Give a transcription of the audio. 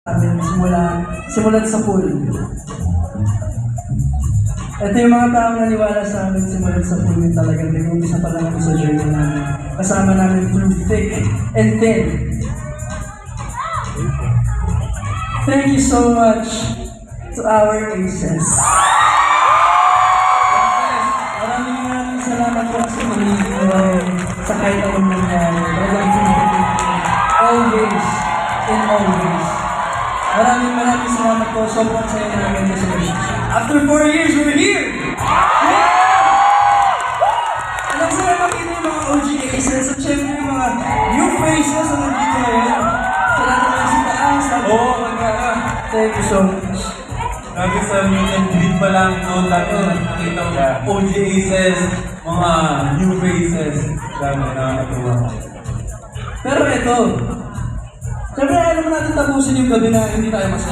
namin simulan sa pool. Ito yung mga taong naniwala sa amin simulan sa pool yung talagang nag-umpisa pa lang ako sa journey namin. Kasama namin through thick and thin. Thank you so much to our aces. Maraming salamat po sa pag-ibig sa kahit anong nangyari. Always and always. Maraming salamat po. Sobrang saya namin sa relationship. After 4 years, we're here! Yeah! Alam sila makita yung mga OG aces at syempre yung mga new faces na nandito ngayon. Sa lahat naman sa taas. Oo, magkaka. Thank you so much. Grabe sa meet and greet pa lang, no? Dati nakikita ko OG aces, mga new faces. Grabe, nakakatuwa. Pero ito, syempre alam mo natin tapusin yung gabi na hindi tayo masaya.